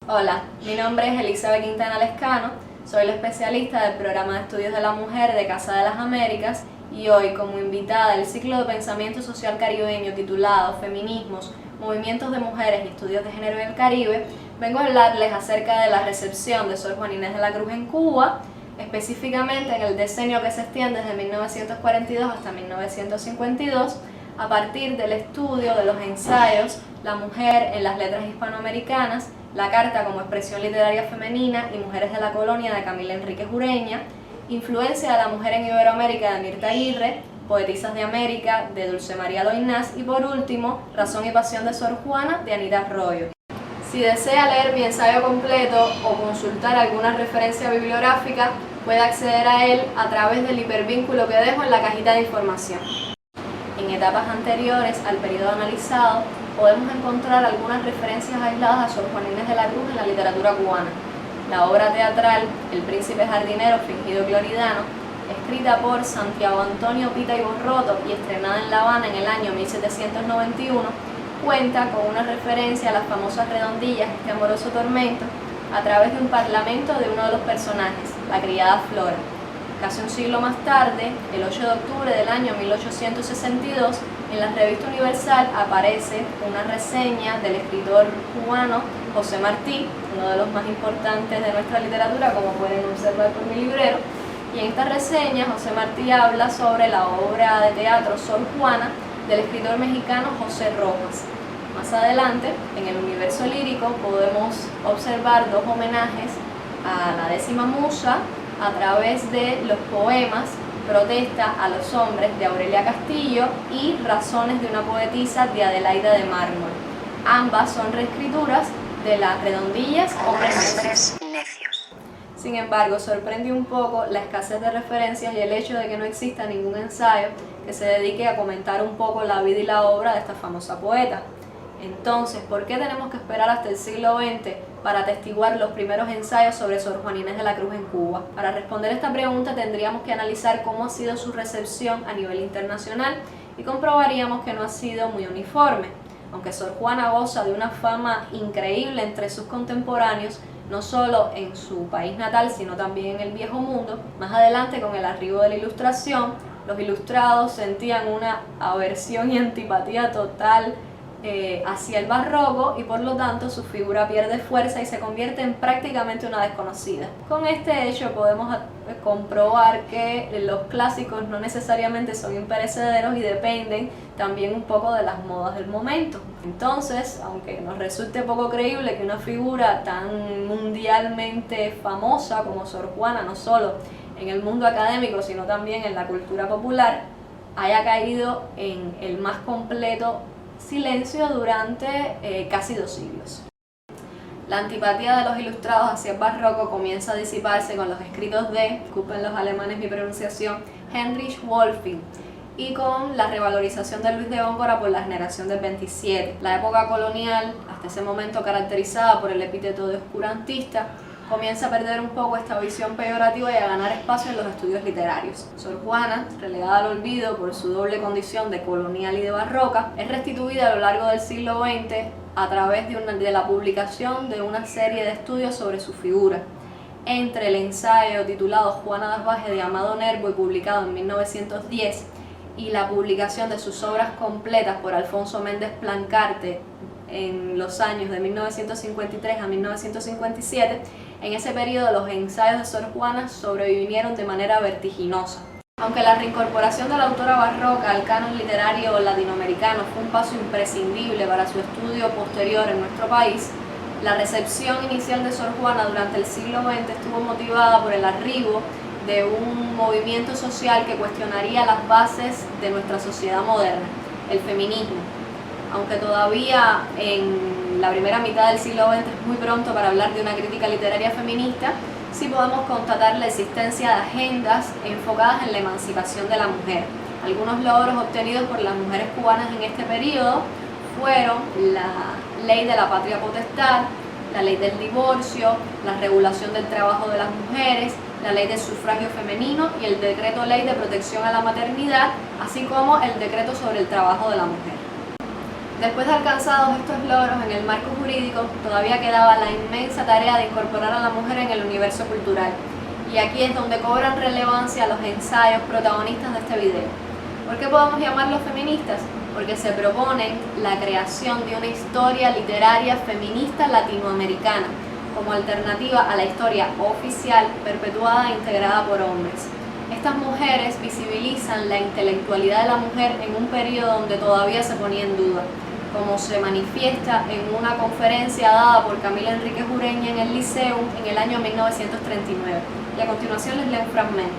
Hola, mi nombre es Elizabeth Quintana Lescano, soy la especialista del Programa de Estudios de la Mujer de Casa de las Américas y hoy, como invitada del ciclo de pensamiento social caribeño titulado Feminismos, Movimientos de Mujeres y Estudios de Género en el Caribe, vengo a hablarles acerca de la recepción de Sor Juana Inés de la Cruz en Cuba, específicamente en el decenio que se extiende desde 1942 hasta 1952, a partir del estudio de los ensayos La mujer en las letras hispanoamericanas, La carta como expresión literaria femenina y Mujeres de la colonia de Camila Enríquez Ureña, Influencia de la mujer en Iberoamérica de Mirta Aguirre, Poetisas de América de Dulce María Loynaz y por último Razón y pasión de Sor Juana de Anita Arroyo. Si desea leer mi ensayo completo o consultar alguna referencia bibliográfica, puede acceder a él a través del hipervínculo que dejo en la cajita de información. En etapas anteriores al periodo analizado, podemos encontrar algunas referencias aisladas a Sor Juana Inés de la Cruz en la literatura cubana. La obra teatral El príncipe jardinero fingido cloridano, escrita por Santiago Antonio Pita y Borroto y estrenada en La Habana en el año 1791, cuenta con una referencia a las famosas redondillas Este amoroso tormento a través de un parlamento de uno de los personajes, la criada Flora. Casi un siglo más tarde, el 8 de octubre del año 1862, en la revista Universal aparece una reseña del escritor cubano José Martí, uno de los más importantes de nuestra literatura, como pueden observar por mi librero, y en esta reseña José Martí habla sobre la obra de teatro Sor Juana del escritor mexicano José Rojas. Más adelante, en el universo lírico, podemos observar dos homenajes a la décima musa a través de los poemas Protesta a los hombres de Aurelia Castillo y Razones de una poetisa de Adelaida de Mármol. Ambas son reescrituras de las redondillas Hombres necios. Sin embargo, sorprende un poco la escasez de referencias y el hecho de que no exista ningún ensayo que se dedique a comentar un poco la vida y la obra de esta famosa poeta. Entonces, ¿por qué tenemos que esperar hasta el siglo XX para atestiguar los primeros ensayos sobre Sor Juana Inés de la Cruz en Cuba? Para responder esta pregunta tendríamos que analizar cómo ha sido su recepción a nivel internacional y comprobaríamos que no ha sido muy uniforme. Aunque Sor Juana goza de una fama increíble entre sus contemporáneos, no solo en su país natal, sino también en el Viejo Mundo, más adelante con el arribo de la Ilustración, los ilustrados sentían una aversión y antipatía total hacia el barroco y por lo tanto su figura pierde fuerza y se convierte en prácticamente una desconocida. Con este hecho podemos comprobar que los clásicos no necesariamente son imperecederos y dependen también un poco de las modas del momento. Entonces, aunque nos resulte poco creíble que una figura tan mundialmente famosa como Sor Juana, no solo en el mundo académico sino también en la cultura popular, haya caído en el más completo silencio durante casi 2 siglos. La antipatía de los ilustrados hacia el barroco comienza a disiparse con los escritos de, disculpen los alemanes mi pronunciación, Heinrich Wölfing, y con la revalorización de Luis de Góngora por la generación del 27. La época colonial, hasta ese momento caracterizada por el epíteto de oscurantista, comienza a perder un poco esta visión peyorativa y a ganar espacio en los estudios literarios. Sor Juana, relegada al olvido por su doble condición de colonial y de barroca, es restituida a lo largo del siglo XX a través de la publicación de una serie de estudios sobre su figura. Entre el ensayo titulado Juana das Bages de Amado Nervo y publicado en 1910 y la publicación de sus obras completas por Alfonso Méndez Plancarte en los años de 1953 a 1957, en ese periodo los ensayos de Sor Juana sobrevivieron de manera vertiginosa. Aunque la reincorporación de la autora barroca al canon literario latinoamericano fue un paso imprescindible para su estudio posterior en nuestro país, la recepción inicial de Sor Juana durante el siglo XX estuvo motivada por el arribo de un movimiento social que cuestionaría las bases de nuestra sociedad moderna, el feminismo. Aunque todavía en la primera mitad del siglo XX es muy pronto para hablar de una crítica literaria feminista, sí podemos constatar la existencia de agendas enfocadas en la emancipación de la mujer. Algunos logros obtenidos por las mujeres cubanas en este periodo fueron la ley de la patria potestad, la ley del divorcio, la regulación del trabajo de las mujeres, la ley del sufragio femenino y el decreto ley de protección a la maternidad, así como el decreto sobre el trabajo de la mujer. Después de alcanzados estos logros en el marco jurídico, todavía quedaba la inmensa tarea de incorporar a la mujer en el universo cultural. Y aquí es donde cobran relevancia los ensayos protagonistas de este video. ¿Por qué podemos llamarlos feministas? Porque se proponen la creación de una historia literaria feminista latinoamericana, como alternativa a la historia oficial perpetuada e integrada por hombres. Estas mujeres visibilizan la intelectualidad de la mujer en un periodo donde todavía se ponía en duda, como se manifiesta en una conferencia dada por Camila Enríquez Ureña en el Liceo en el año 1939. Y a continuación les leo un fragmento.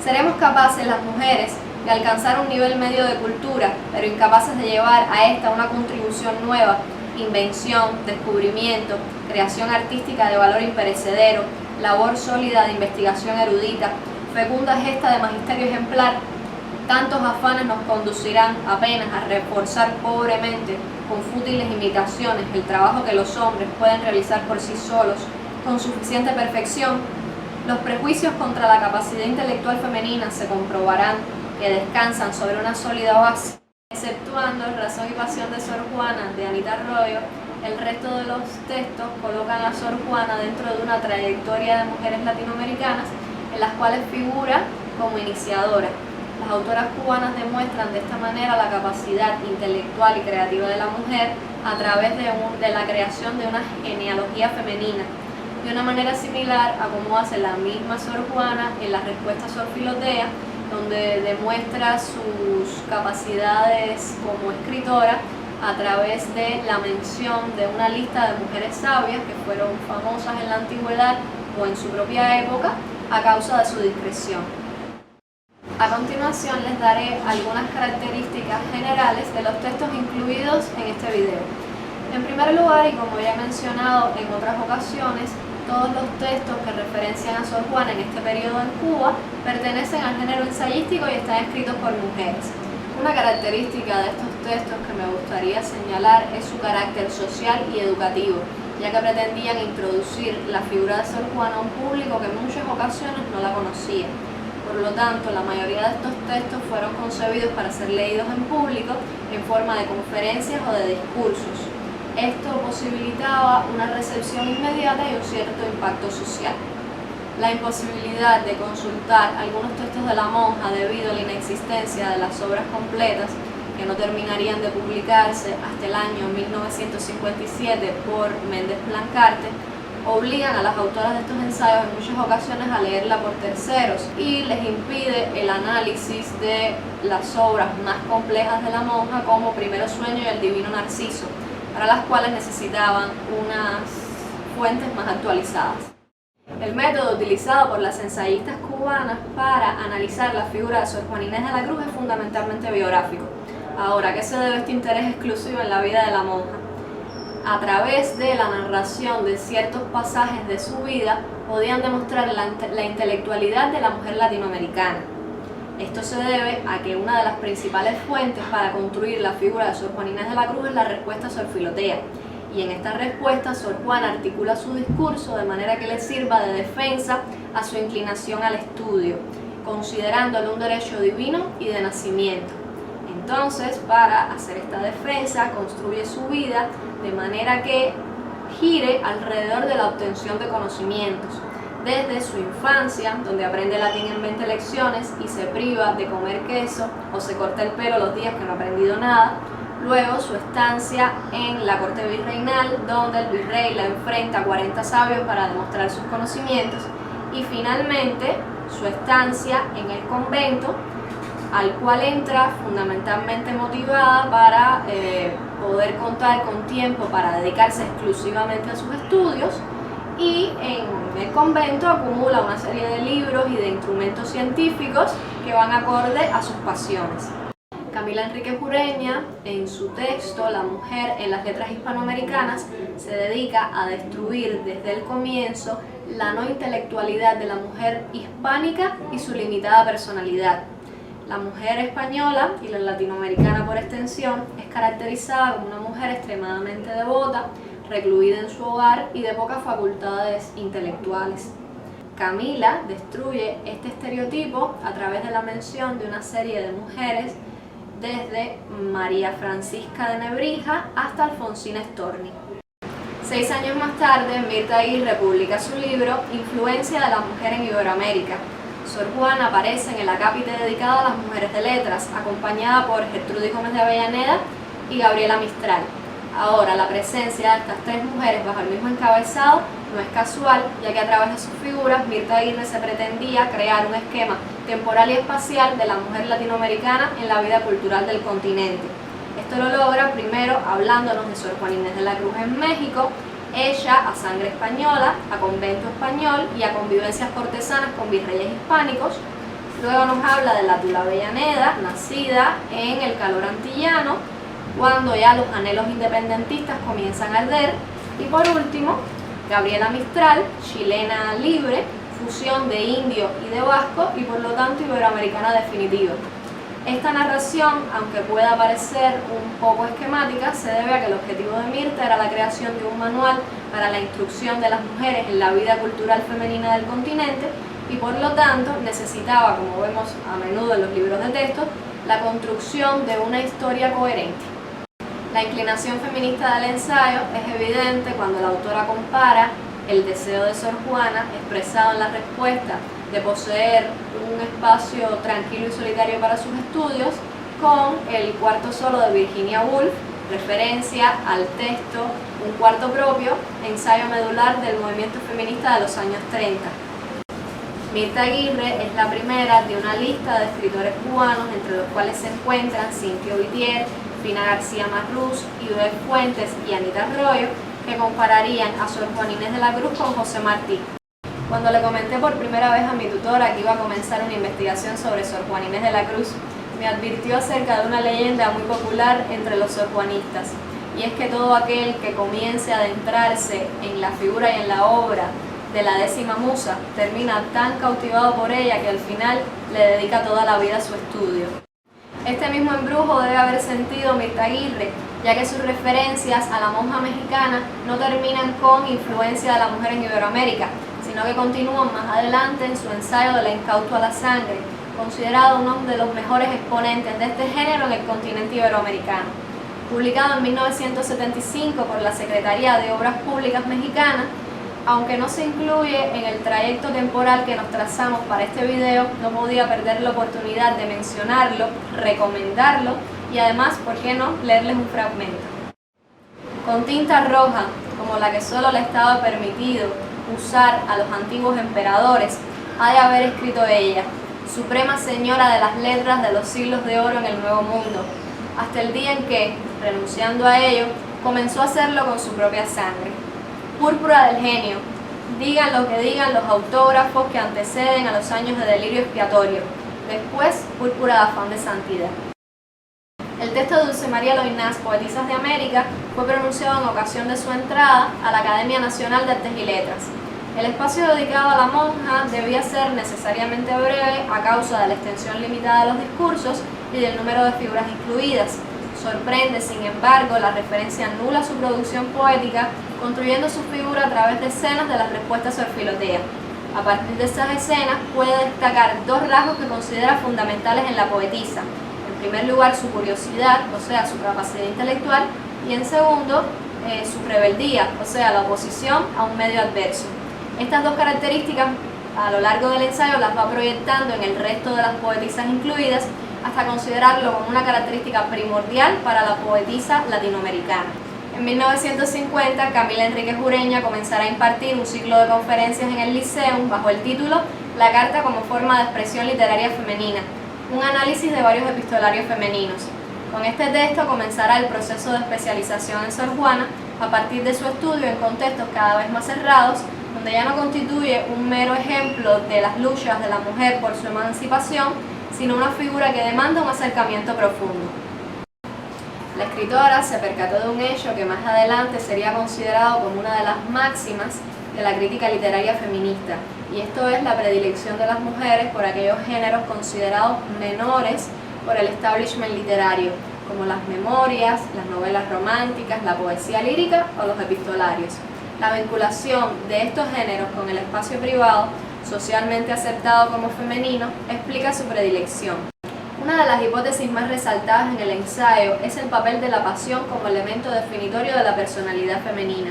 Seremos capaces las mujeres de alcanzar un nivel medio de cultura, pero incapaces de llevar a esta una contribución nueva, invención, descubrimiento, creación artística de valor imperecedero, labor sólida de investigación erudita, fecunda gesta de magisterio ejemplar. Tantos afanes nos conducirán apenas a reforzar pobremente, con fútiles imitaciones, el trabajo que los hombres pueden realizar por sí solos, con suficiente perfección. Los prejuicios contra la capacidad intelectual femenina se comprobarán que descansan sobre una sólida base. Exceptuando Razón y Pasión de Sor Juana, de Anita Arroyo, el resto de los textos colocan a Sor Juana dentro de una trayectoria de mujeres latinoamericanas en las cuales figura como iniciadora. Las autoras cubanas demuestran de esta manera la capacidad intelectual y creativa de la mujer a través de la creación de una genealogía femenina, de una manera similar a como hace la misma Sor Juana en la respuesta a Sor Filotea, donde demuestra sus capacidades como escritora a través de la mención de una lista de mujeres sabias que fueron famosas en la antigüedad o en su propia época a causa de su discreción. A continuación les daré algunas características generales de los textos incluidos en este video. En primer lugar, y como ya he mencionado en otras ocasiones, todos los textos que referencian a Sor Juana en este periodo en Cuba pertenecen al género ensayístico y están escritos por mujeres. Una característica de estos textos que me gustaría señalar es su carácter social y educativo, ya que pretendían introducir la figura de Sor Juana a un público que en muchas ocasiones no la conocía. Por lo tanto, la mayoría de estos textos fueron concebidos para ser leídos en público en forma de conferencias o de discursos. Esto posibilitaba una recepción inmediata y un cierto impacto social. La imposibilidad de consultar algunos textos de la monja debido a la inexistencia de las obras completas, que no terminarían de publicarse hasta el año 1957 por Méndez Blancarte, obligan a las autoras de estos ensayos en muchas ocasiones a leerla por terceros y les impide el análisis de las obras más complejas de la monja, como Primero Sueño y El Divino Narciso, para las cuales necesitaban unas fuentes más actualizadas. El método utilizado por las ensayistas cubanas para analizar la figura de Sor Juana Inés de la Cruz es fundamentalmente biográfico. Ahora, ¿a qué se debe este interés exclusivo en la vida de la monja? A través de la narración de ciertos pasajes de su vida, podían demostrar la intelectualidad de la mujer latinoamericana. Esto se debe a que una de las principales fuentes para construir la figura de Sor Juana Inés de la Cruz es la respuesta a Sor Filotea. Y en esta respuesta, Sor Juana articula su discurso de manera que le sirva de defensa a su inclinación al estudio, considerándolo un derecho divino y de nacimiento. Entonces, para hacer esta defensa, construye su vida de manera que gire alrededor de la obtención de conocimientos. Desde su infancia, donde aprende latín en 20 lecciones y se priva de comer queso o se corta el pelo los días que no ha aprendido nada. Luego su estancia en la corte virreinal, donde el virrey la enfrenta a 40 sabios para demostrar sus conocimientos. Y finalmente su estancia en el convento, al cual entra fundamentalmente motivada para poder contar con tiempo para dedicarse exclusivamente a sus estudios, y en el convento acumula una serie de libros y de instrumentos científicos que van acorde a sus pasiones. Camila Enríquez Ureña, en su texto La mujer en las letras hispanoamericanas, se dedica a destruir desde el comienzo la no intelectualidad de la mujer hispánica y su limitada personalidad. La mujer española, y la latinoamericana por extensión, es caracterizada como una mujer extremadamente devota, recluida en su hogar y de pocas facultades intelectuales. Camila destruye este estereotipo a través de la mención de una serie de mujeres desde María Francisca de Nebrija hasta Alfonsina Storni. 6 años más tarde, Mirta Aguirre publica su libro Influencia de la mujer en Iberoamérica. Sor Juana aparece en el acápite dedicado a las mujeres de letras, acompañada por Gertrudis Gómez de Avellaneda y Gabriela Mistral. Ahora, la presencia de estas 3 mujeres bajo el mismo encabezado no es casual, ya que a través de sus figuras Mirta Aguirre se pretendía crear un esquema temporal y espacial de la mujer latinoamericana en la vida cultural del continente. Esto lo logra primero hablándonos de Sor Juana Inés de la Cruz en México, ella a sangre española, a convento español y a convivencias cortesanas con virreyes hispánicos. Luego nos habla de la Tula Avellaneda, nacida en el calor antillano, cuando ya los anhelos independentistas comienzan a arder. Y por último, Gabriela Mistral, chilena libre, fusión de indio y de vasco y por lo tanto iberoamericana definitiva. Esta narración, aunque pueda parecer un poco esquemática, se debe a que el objetivo de Mirta era la creación de un manual para la instrucción de las mujeres en la vida cultural femenina del continente y por lo tanto necesitaba, como vemos a menudo en los libros de texto, la construcción de una historia coherente. La inclinación feminista del ensayo es evidente cuando la autora compara el deseo de Sor Juana, expresado en la respuesta de poseer un espacio tranquilo y solitario para sus estudios, con el cuarto solo de Virginia Woolf, referencia al texto Un cuarto propio, ensayo medular del movimiento feminista de los años 30. Mirta Aguirre es la primera de una lista de escritores cubanos, entre los cuales se encuentran Cynthia Whittier, Fina García Marrús, Ivette Fuentes y Anita Arroyo, que compararían a Sor Juana Inés de la Cruz con José Martí. Cuando le comenté por primera vez a mi tutora que iba a comenzar una investigación sobre Sor Juana Inés de la Cruz, me advirtió acerca de una leyenda muy popular entre los sorjuanistas, y es que todo aquel que comience a adentrarse en la figura y en la obra de la 10ª musa termina tan cautivado por ella que al final le dedica toda la vida a su estudio. Este mismo embrujo debe haber sentido Mirta Aguirre, ya que sus referencias a la monja mexicana no terminan con influencia de la mujer en Iberoamérica, sino que continúan más adelante en su ensayo del incauto a la sangre, considerado uno de los mejores exponentes de este género en el continente iberoamericano. Publicado en 1975 por la Secretaría de Obras Públicas Mexicana, aunque no se incluye en el trayecto temporal que nos trazamos para este video, no podía perder la oportunidad de mencionarlo, recomendarlo y además, ¿por qué no?, leerles un fragmento. Con tinta roja, como la que solo le estaba permitido usar a los antiguos emperadores, ha de haber escrito ella, Suprema Señora de las Letras de los siglos de oro en el Nuevo Mundo, hasta el día en que, renunciando a ello, comenzó a hacerlo con su propia sangre. Púrpura del genio, digan lo que digan los autógrafos que anteceden a los años de delirio expiatorio, después púrpura de afán de santidad. El texto de Dulce María Loynaz, Poetisas de América, fue pronunciado en ocasión de su entrada a la Academia Nacional de Artes y Letras. El espacio dedicado a la monja debía ser necesariamente breve a causa de la extensión limitada de los discursos y del número de figuras incluidas. Sorprende, sin embargo, la referencia nula a su producción poética, construyendo su figura a través de escenas de las respuestas sobre Filotea. A partir de esas escenas puede destacar 2 rasgos que considera fundamentales en la poetisa. En primer lugar, su curiosidad, o sea, su capacidad intelectual, y en segundo, su rebeldía, o sea, la oposición a un medio adverso. Estas 2 características, a lo largo del ensayo, las va proyectando en el resto de las poetisas incluidas, hasta considerarlo como una característica primordial para la poetisa latinoamericana. En 1950, Camila Enríquez Ureña comenzará a impartir un ciclo de conferencias en el Liceum bajo el título La Carta como forma de expresión literaria femenina, un análisis de varios epistolarios femeninos. Con este texto comenzará el proceso de especialización en Sor Juana a partir de su estudio en contextos cada vez más cerrados, donde ya no constituye un mero ejemplo de las luchas de la mujer por su emancipación, sino una figura que demanda un acercamiento profundo. La escritora se percató de un hecho que más adelante sería considerado como una de las máximas de la crítica literaria feminista, y esto es la predilección de las mujeres por aquellos géneros considerados menores por el establishment literario, como las memorias, las novelas románticas, la poesía lírica o los epistolarios. La vinculación de estos géneros con el espacio privado, socialmente aceptado como femenino, explica su predilección. Una de las hipótesis más resaltadas en el ensayo es el papel de la pasión como elemento definitorio de la personalidad femenina.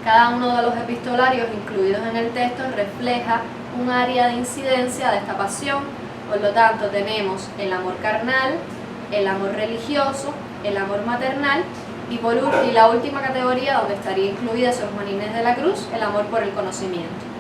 Cada uno de los epistolarios incluidos en el texto refleja un área de incidencia de esta pasión. Por lo tanto, tenemos el amor carnal, el amor religioso, el amor maternal y la última categoría, donde estaría incluida Sor Juana Inés de la Cruz, el amor por el conocimiento.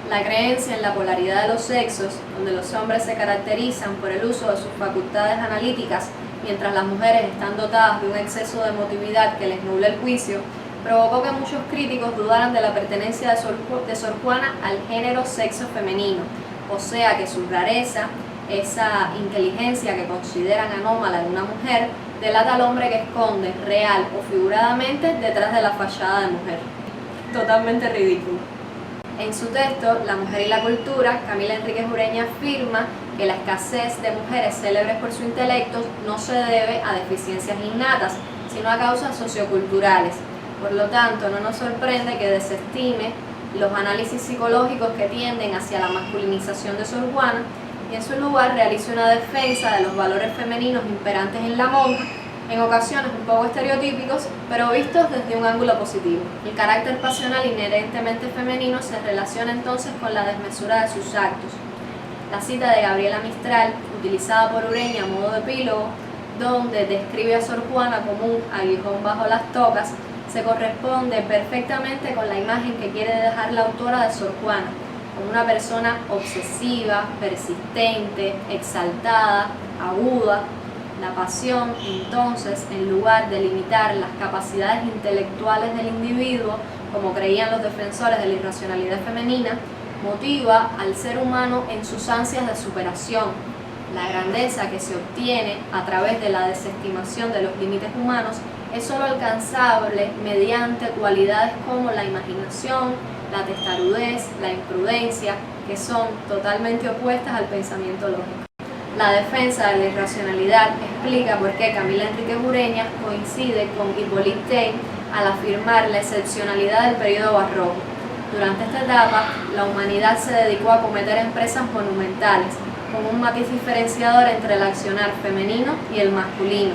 La creencia en la polaridad de los sexos, donde los hombres se caracterizan por el uso de sus facultades analíticas, mientras las mujeres están dotadas de un exceso de emotividad que les nubla el juicio, provocó que muchos críticos dudaran de la pertenencia de Sor Juana al género sexo femenino, o sea que su rareza, esa inteligencia que consideran anómala de una mujer, delata al hombre que esconde, real o figuradamente, detrás de la fachada de mujer. Totalmente ridículo. En su texto, La mujer y la cultura, Camila Enríquez Ureña afirma que la escasez de mujeres célebres por su intelecto no se debe a deficiencias innatas, sino a causas socioculturales. Por lo tanto, no nos sorprende que desestime los análisis psicológicos que tienden hacia la masculinización de Sor Juana y en su lugar realice una defensa de los valores femeninos imperantes en la monja, en ocasiones un poco estereotípicos, pero vistos desde un ángulo positivo. El carácter pasional inherentemente femenino se relaciona entonces con la desmesura de sus actos. La cita de Gabriela Mistral, utilizada por Ureña a modo de epílogo, donde describe a Sor Juana como un aguijón bajo las tocas, se corresponde perfectamente con la imagen que quiere dejar la autora de Sor Juana, como una persona obsesiva, persistente, exaltada, aguda. La pasión, entonces, en lugar de limitar las capacidades intelectuales del individuo, como creían los defensores de la irracionalidad femenina, motiva al ser humano en sus ansias de superación. La grandeza que se obtiene a través de la desestimación de los límites humanos es sólo alcanzable mediante cualidades como la imaginación, la testarudez, la imprudencia, que son totalmente opuestas al pensamiento lógico. La defensa de la irracionalidad explica por qué Camila Enríquez Ureña coincide con Hippolyte Taine al afirmar la excepcionalidad del periodo barroco. Durante esta etapa, la humanidad se dedicó a cometer empresas monumentales, con un matiz diferenciador entre el accionar femenino y el masculino.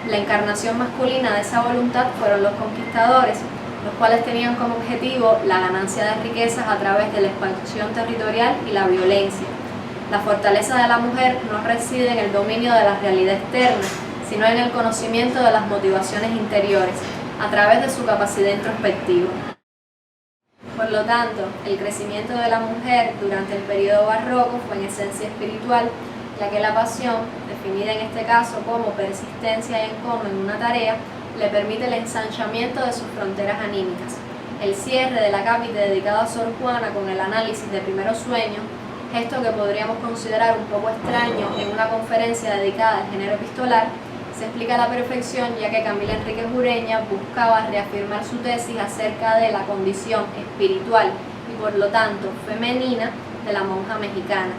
La encarnación masculina de esa voluntad fueron los conquistadores, los cuales tenían como objetivo la ganancia de riquezas a través de la expansión territorial y la violencia. La fortaleza de la mujer no reside en el dominio de la realidad externa, sino en el conocimiento de las motivaciones interiores, a través de su capacidad introspectiva. Por lo tanto, el crecimiento de la mujer durante el periodo barroco fue en esencia espiritual, ya que la pasión, definida en este caso como persistencia y encono en una tarea, le permite el ensanchamiento de sus fronteras anímicas. El cierre del acápite dedicado a Sor Juana con el análisis de primeros sueños, gesto que podríamos considerar un poco extraño en una conferencia dedicada al género epistolar, se explica a la perfección, ya que Camila Enríquez Ureña buscaba reafirmar su tesis acerca de la condición espiritual y por lo tanto femenina de la monja mexicana,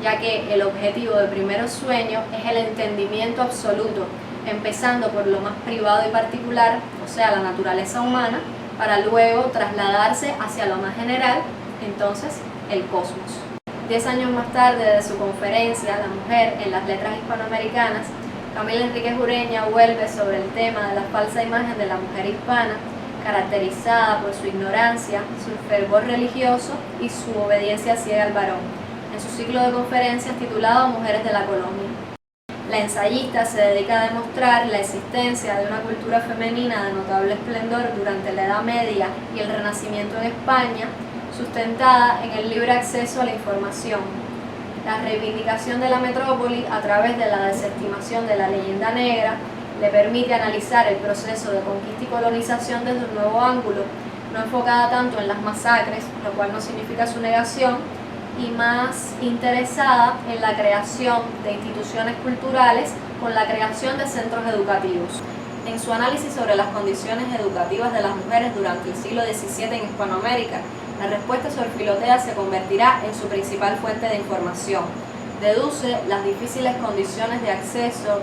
ya que el objetivo de primeros sueños es el entendimiento absoluto, empezando por lo más privado y particular, o sea, la naturaleza humana, para luego trasladarse hacia lo más general, entonces el cosmos. 10 años más tarde de su conferencia La mujer en las letras hispanoamericanas, Camila Enríquez Ureña vuelve sobre el tema de la falsa imagen de la mujer hispana, caracterizada por su ignorancia, su fervor religioso y su obediencia ciega al varón, en su ciclo de conferencias titulado Mujeres de la Colonia. La ensayista se dedica a demostrar la existencia de una cultura femenina de notable esplendor durante la Edad Media y el Renacimiento en España, sustentada en el libre acceso a la información. La reivindicación de la metrópoli a través de la desestimación de la leyenda negra le permite analizar el proceso de conquista y colonización desde un nuevo ángulo, no enfocada tanto en las masacres, lo cual no significa su negación, y más interesada en la creación de instituciones culturales con la creación de centros educativos. En su análisis sobre las condiciones educativas de las mujeres durante el siglo XVII en Hispanoamérica, la respuesta sorfilotea se convertirá en su principal fuente de información. Deduce las difíciles condiciones de acceso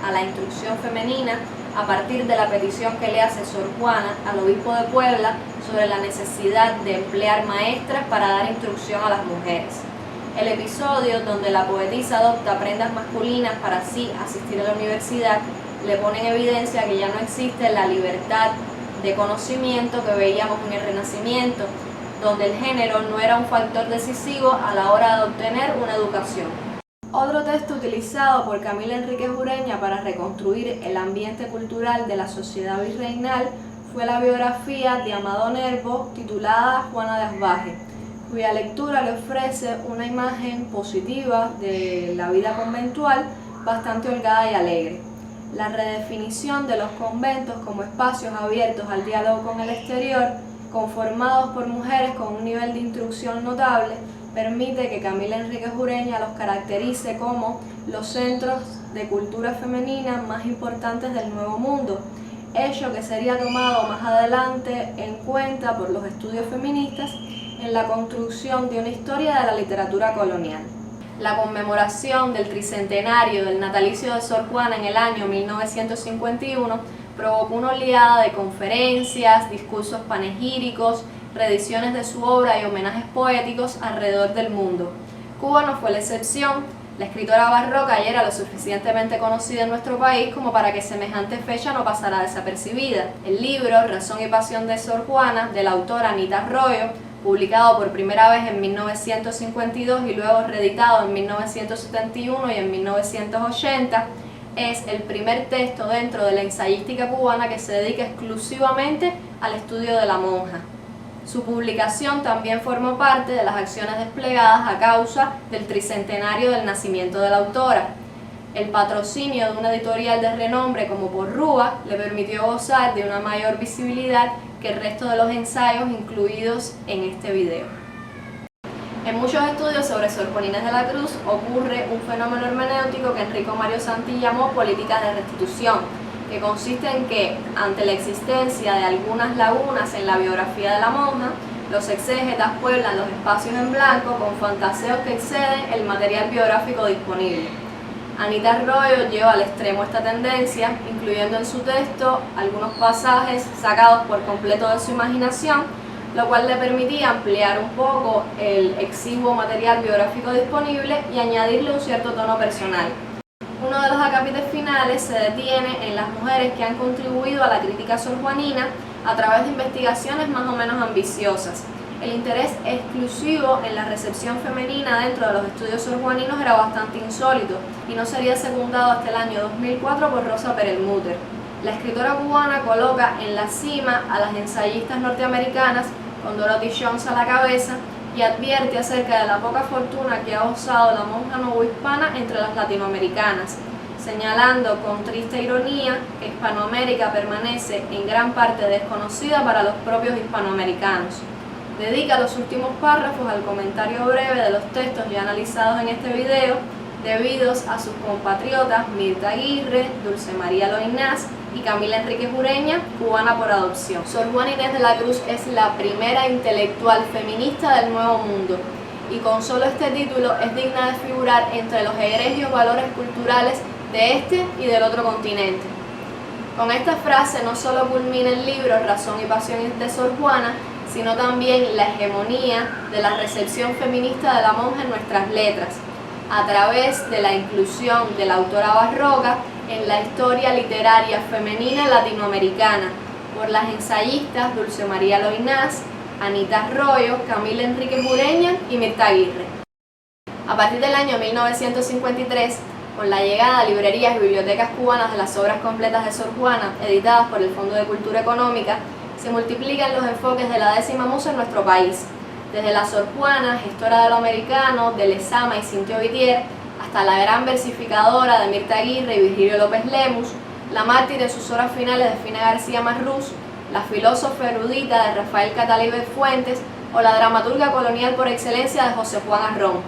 a la instrucción femenina a partir de la petición que le hace Sor Juana al obispo de Puebla sobre la necesidad de emplear maestras para dar instrucción a las mujeres. El episodio donde la poetisa adopta prendas masculinas para así asistir a la universidad le pone en evidencia que ya no existe la libertad de conocimiento que veíamos en el Renacimiento, donde el género no era un factor decisivo a la hora de obtener una educación. Otro texto utilizado por Camila Enríquez Ureña para reconstruir el ambiente cultural de la sociedad virreinal fue la biografía de Amado Nervo titulada Juana de Asbaje, cuya lectura le ofrece una imagen positiva de la vida conventual bastante holgada y alegre. La redefinición de los conventos como espacios abiertos al diálogo con el exterior, conformados por mujeres con un nivel de instrucción notable, permite que Camila Enríquez Ureña los caracterice como los centros de cultura femenina más importantes del Nuevo Mundo, hecho que sería tomado más adelante en cuenta por los estudios feministas en la construcción de una historia de la literatura colonial. La conmemoración del tricentenario del natalicio de Sor Juana en el año 1951 provocó una oleada de conferencias, discursos panegíricos, reediciones de su obra y homenajes poéticos alrededor del mundo. Cuba no fue la excepción. La escritora barroca ya era lo suficientemente conocida en nuestro país como para que semejante fecha no pasara desapercibida. El libro Razón y Pasión de Sor Juana, de la autora Anita Arroyo, publicado por primera vez en 1952 y luego reeditado en 1971 y en 1980, es el primer texto dentro de la ensayística cubana que se dedica exclusivamente al estudio de la monja. Su publicación también formó parte de las acciones desplegadas a causa del tricentenario del nacimiento de la autora. El patrocinio de una editorial de renombre como Porrúa le permitió gozar de una mayor visibilidad que el resto de los ensayos incluidos en este video. En muchos estudios sobre Sor Juana Inés de la Cruz ocurre un fenómeno hermenéutico que Enrico Mario Santi llamó políticas de restitución, que consiste en que, ante la existencia de algunas lagunas en la biografía de la monja, los exégetas pueblan los espacios en blanco con fantaseos que exceden el material biográfico disponible. Anita Arroyo lleva al extremo esta tendencia, incluyendo en su texto algunos pasajes sacados por completo de su imaginación, lo cual le permitía ampliar un poco el exiguo material biográfico disponible y añadirle un cierto tono personal. Uno de los acápites finales se detiene en las mujeres que han contribuido a la crítica sorjuanina a través de investigaciones más o menos ambiciosas. El interés exclusivo en la recepción femenina dentro de los estudios sorjuaninos era bastante insólito y no sería secundado hasta el año 2004 por Rosa Perelmuter. La escritora cubana coloca en la cima a las ensayistas norteamericanas, con Dorothy Jones a la cabeza, y advierte acerca de la poca fortuna que ha gozado la monja novohispana entre las latinoamericanas, señalando con triste ironía que Hispanoamérica permanece en gran parte desconocida para los propios hispanoamericanos. Dedica los últimos párrafos al comentario breve de los textos ya analizados en este video, debidos a sus compatriotas Mirta Aguirre, Dulce María Loinás y Camila Enríquez Ureña, cubana por adopción. Sor Juana Inés de la Cruz es la primera intelectual feminista del Nuevo Mundo y con solo este título es digna de figurar entre los egregios valores culturales de este y del otro continente. Con esta frase no solo culmina el libro Razón y Pasión de Sor Juana, sino también la hegemonía de la recepción feminista de la monja en nuestras letras, a través de la inclusión de la autora barroca en la historia literaria femenina latinoamericana, por las ensayistas Dulce María Loinás, Anita Arroyo, Camila Enríquez Ureña y Mirta Aguirre. A partir del año 1953, con la llegada a librerías y bibliotecas cubanas de las obras completas de Sor Juana, editadas por el Fondo de Cultura Económica, se multiplican los enfoques de la décima musa en nuestro país, desde la Sor Juana, gestora de lo americano, de Lezama y Cintio Vitier, hasta la gran versificadora de Mirta Aguirre y Virgilio López Lemus, la mártir de sus horas finales de Fina García Marrús, la filósofa erudita de Rafael Catalibet Fuentes o la dramaturga colonial por excelencia de José Juan Arrón.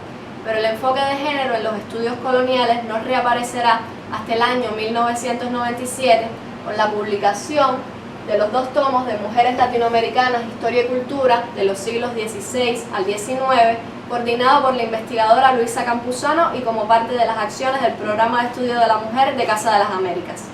Pero el enfoque de género en los estudios coloniales no reaparecerá hasta el año 1997 con la publicación de los 2 tomos de Mujeres Latinoamericanas, Historia y Cultura de los siglos XVI al XIX, coordinado por la investigadora Luisa Campuzano y como parte de las acciones del Programa de Estudio de la Mujer de Casa de las Américas.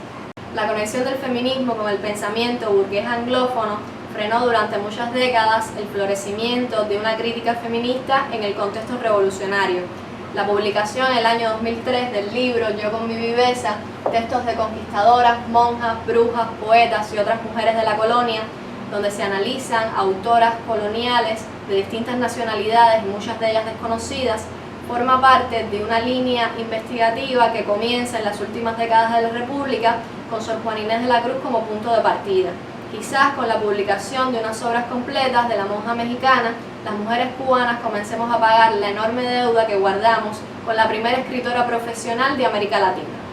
La conexión del feminismo con el pensamiento burgués anglófono frenó durante muchas décadas el florecimiento de una crítica feminista en el contexto revolucionario. La publicación en el año 2003 del libro Yo con mi viveza, textos de conquistadoras, monjas, brujas, poetas y otras mujeres de la colonia, donde se analizan autoras coloniales de distintas nacionalidades y muchas de ellas desconocidas, forma parte de una línea investigativa que comienza en las últimas décadas de la República con Sor Juana Inés de la Cruz como punto de partida. Quizás con la publicación de unas obras completas de la monja mexicana, las mujeres cubanas comencemos a pagar la enorme deuda que guardamos con la primera escritora profesional de América Latina.